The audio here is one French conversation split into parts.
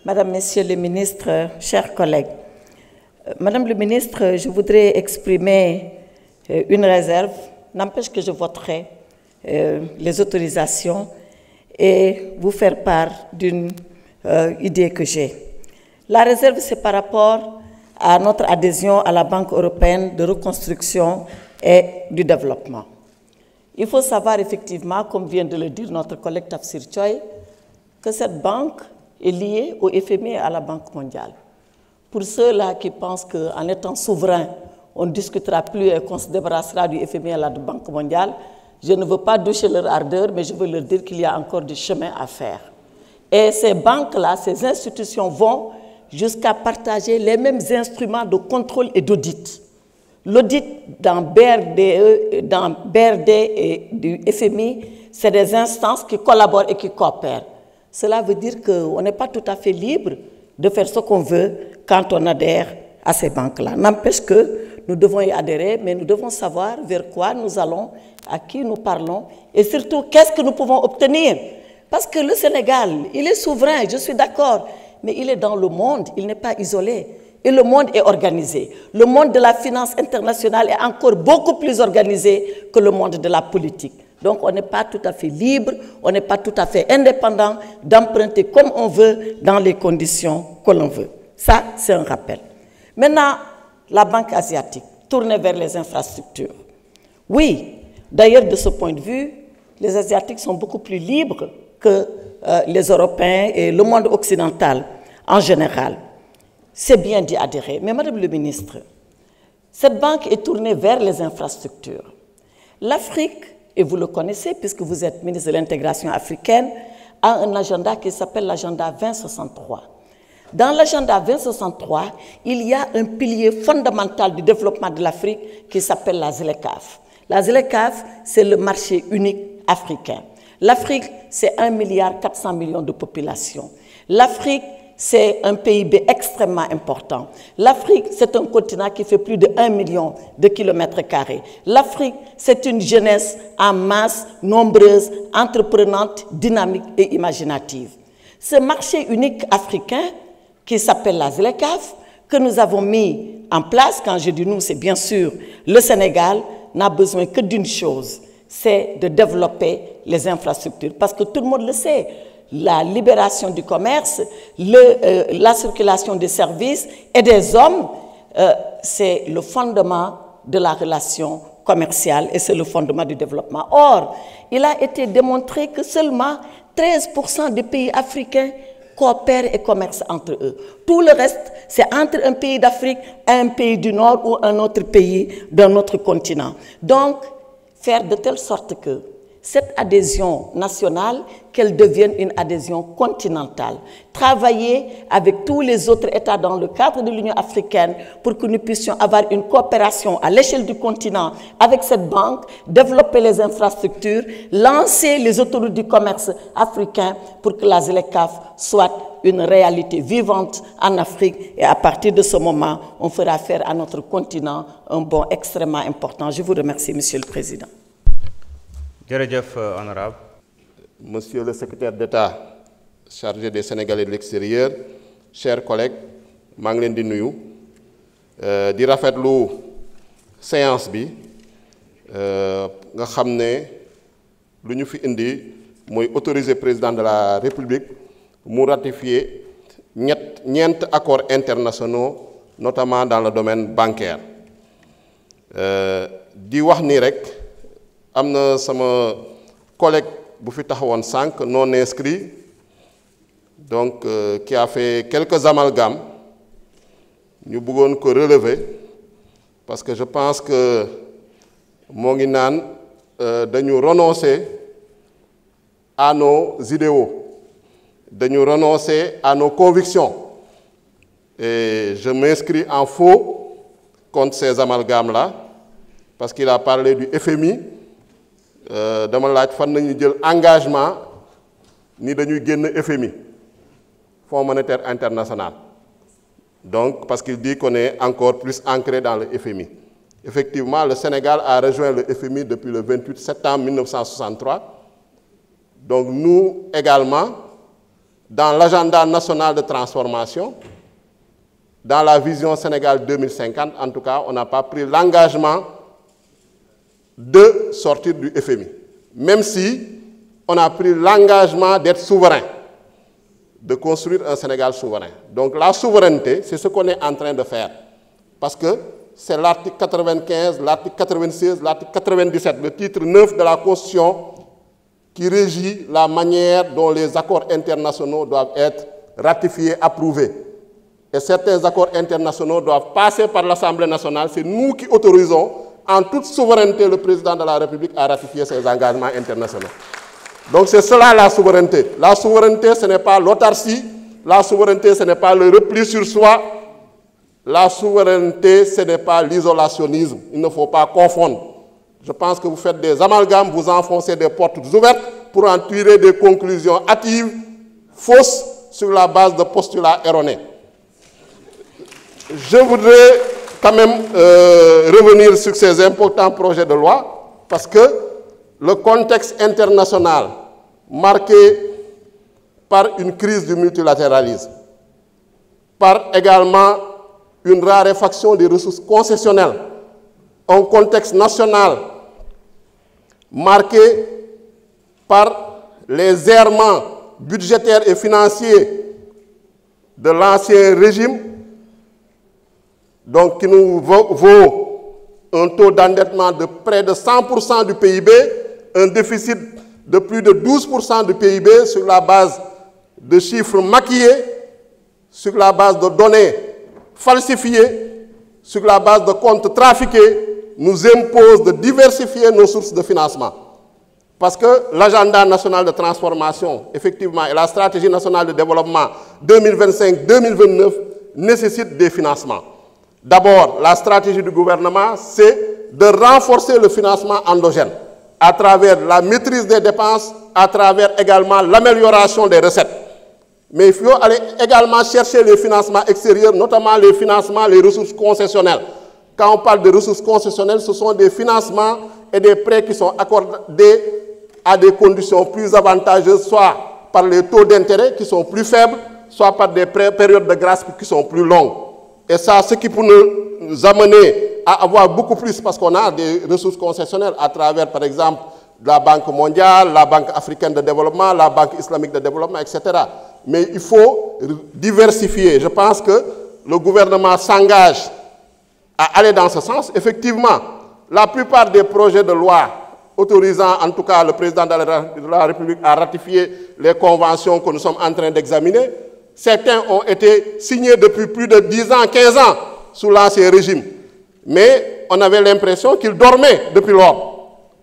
Madame, Messieurs les ministres, chers collègues. Madame le ministre, je voudrais exprimer une réserve. N'empêche que je voterai les autorisations et vous faire part d'une idée que j'ai. La réserve, c'est par rapport à notre adhésion à la Banque européenne de reconstruction et du développement. Il faut savoir effectivement, comme vient de le dire notre collègue Tafsir Choy, que cette banque est liée au FMI et à la Banque mondiale. Pour ceux-là qui pensent qu'en étant souverain, on ne discutera plus et qu'on se débarrassera du FMI et de la Banque mondiale, je ne veux pas doucher leur ardeur, mais je veux leur dire qu'il y a encore du chemin à faire. Et ces banques-là, ces institutions vont jusqu'à partager les mêmes instruments de contrôle et d'audit. L'audit dans BRD et du FMI, c'est des instances qui collaborent et qui coopèrent. Cela veut dire qu'on n'est pas tout à fait libre de faire ce qu'on veut quand on adhère à ces banques-là. N'empêche que nous devons y adhérer, mais nous devons savoir vers quoi nous allons, à qui nous parlons, et surtout qu'est-ce que nous pouvons obtenir. Parce que le Sénégal, il est souverain, je suis d'accord, mais il est dans le monde, il n'est pas isolé. Et le monde est organisé. Le monde de la finance internationale est encore beaucoup plus organisé que le monde de la politique. Donc on n'est pas tout à fait libre, on n'est pas tout à fait indépendant d'emprunter comme on veut dans les conditions que l'on veut. Ça, c'est un rappel. Maintenant, la Banque asiatique, tournée vers les infrastructures. Oui, d'ailleurs, de ce point de vue, les Asiatiques sont beaucoup plus libres que les Européens et le monde occidental en général. C'est bien d'y adhérer. Mais Madame le ministre, cette banque est tournée vers les infrastructures. L'Afrique, et vous le connaissez puisque vous êtes ministre de l'intégration africaine, a un agenda qui s'appelle l'agenda 2063. Dans l'agenda 2063, il y a un pilier fondamental du développement de l'Afrique qui s'appelle la ZLECAf. La ZLECAf, c'est le marché unique africain. L'Afrique, c'est 1,4 milliard de population. L'Afrique, c'est un PIB extrêmement important. L'Afrique, c'est un continent qui fait plus de 1 million de kilomètres carrés. L'Afrique, c'est une jeunesse en masse, nombreuse, entreprenante, dynamique et imaginative. Ce marché unique africain, qui s'appelle la ZLECAf, que nous avons mis en place, quand je dis nous, c'est bien sûr le Sénégal, n'a besoin que d'une chose, c'est de développer les infrastructures. Parce que tout le monde le sait, la libération du commerce, la circulation des services et des hommes, c'est le fondement de la relation commerciale et c'est le fondement du développement. Or, il a été démontré que seulement 13% des pays africains coopèrent et commercent entre eux. Tout le reste, c'est entre un pays d'Afrique et un pays du Nord ou un autre pays d'un autre continent. Donc, faire de telle sorte que cette adhésion nationale, qu'elle devienne une adhésion continentale. Travailler avec tous les autres États dans le cadre de l'Union africaine pour que nous puissions avoir une coopération à l'échelle du continent avec cette banque, développer les infrastructures, lancer les autoroutes du commerce africain pour que la ZLECAf soit une réalité vivante en Afrique. Et à partir de ce moment, on fera faire à notre continent un bond extrêmement important. Je vous remercie, Monsieur le Président. Honorable. Monsieur le secrétaire d'État chargé des Sénégalais de l'extérieur, chers collègues, je suis leen di nuyu di rafetlu séance bi nga xam ne lu ñu fi indi mooy autoriser président de la République mu ratifier ñeent accords internationaux notamment dans le domaine bancaire di wax ni rek am na sama collègue bu fi taxawoon sànq non inscrit donc qui a fait quelques amalgames ñu bëggoon ko relever parce que je pense que moo ngi naan dañu renoncer à nos idéaux dañu renoncer à nos convictions et je m'inscris en faux contre ces amalgames là parce qu'il a parlé du FMI. Dama laaj fan nañu jël engagement ni dañuy génn FMI Fonds monétaire international donc parce qu'il dit qu'on est encore plus ancré dans le FMI. Effectivement, le Sénégal a rejoint le FMI depuis le 28 septembre 1963 donc nous également dans l'agenda national de transformation, dans la vision Sénégal 2050, en tout cas, on n'a pas pris l'engagement de sortir du FMI. Même si on a pris l'engagement d'être souverain, de construire un Sénégal souverain. Donc la souveraineté, c'est ce qu'on est en train de faire. Parce que c'est l'article 95, l'article 96, l'article 97, le titre 9 de la Constitution qui régit la manière dont les accords internationaux doivent être ratifiés, approuvés. Et certains accords internationaux doivent passer par l'Assemblée nationale. C'est nous qui autorisons en toute souveraineté le président de la République à ratifier ses engagements internationaux. Donc c'est cela la souveraineté. La souveraineté, ce n'est pas l'autarcie. La souveraineté, ce n'est pas le repli sur soi. La souveraineté, ce n'est pas l'isolationnisme. Il ne faut pas confondre. Je pense que vous faites des amalgames, vous enfoncez des portes ouvertes pour en tirer des conclusions hâtives, fausses, sur la base de postulats erronés. Je voudrais quand même revenir sur ces importants projets de loi, parce que le contexte international marqué par une crise du multilatéralisme, par également une raréfaction des ressources concessionnelles, un contexte national marqué par les errements budgétaires et financiers de l'ancien régime, donc qui nous vaut un taux d'endettement de près de 100% du PIB, un déficit de plus de 12% du PIB sur la base de chiffres maquillés, sur la base de données falsifiées, sur la base de comptes trafiqués, nous impose de diversifier nos sources de financement. Parce que l'agenda national de transformation, effectivement, et la stratégie nationale de développement 2025-2029 nécessitent des financements. D'abord, la stratégie du gouvernement, c'est de renforcer le financement endogène à travers la maîtrise des dépenses, à travers également l'amélioration des recettes. Mais il faut aller également chercher les financements extérieurs, notamment les financements, les ressources concessionnelles. Quand on parle de ressources concessionnelles, ce sont des financements et des prêts qui sont accordés à des conditions plus avantageuses, soit par les taux d'intérêt qui sont plus faibles, soit par des périodes de grâce qui sont plus longues. Et ça, ce qui peut nous amener à avoir beaucoup plus, parce qu'on a des ressources concessionnelles à travers, par exemple, la Banque mondiale, la Banque africaine de développement, la Banque islamique de développement, etc. Mais il faut diversifier. Je pense que le gouvernement s'engage à aller dans ce sens. Effectivement, la plupart des projets de loi autorisant en tout cas le président de la République à ratifier les conventions que nous sommes en train d'examiner, certains ont été signés depuis plus de 10 ans, 15 ans sous l'ancien régime. Mais on avait l'impression qu'ils dormaient depuis lors.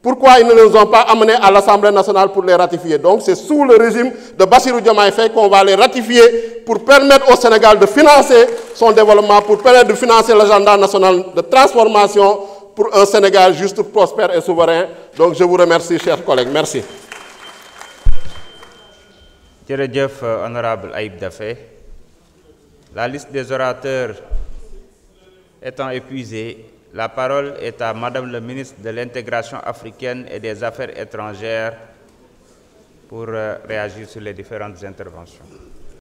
Pourquoi ils ne les ont pas amenés à l'Assemblée nationale pour les ratifier? Donc c'est sous le régime de Bassirou Diomaye Faye qu'on va les ratifier pour permettre au Sénégal de financer son développement, pour permettre de financer l'agenda national de transformation pour un Sénégal juste, prospère et souverain. Donc je vous remercie, chers collègues. Merci. Jërëjëf, honorable Ayib Daffé. La liste des orateurs étant épuisée, la parole est à Madame le ministre de l'Intégration africaine et des Affaires étrangères pour réagir sur les différentes interventions.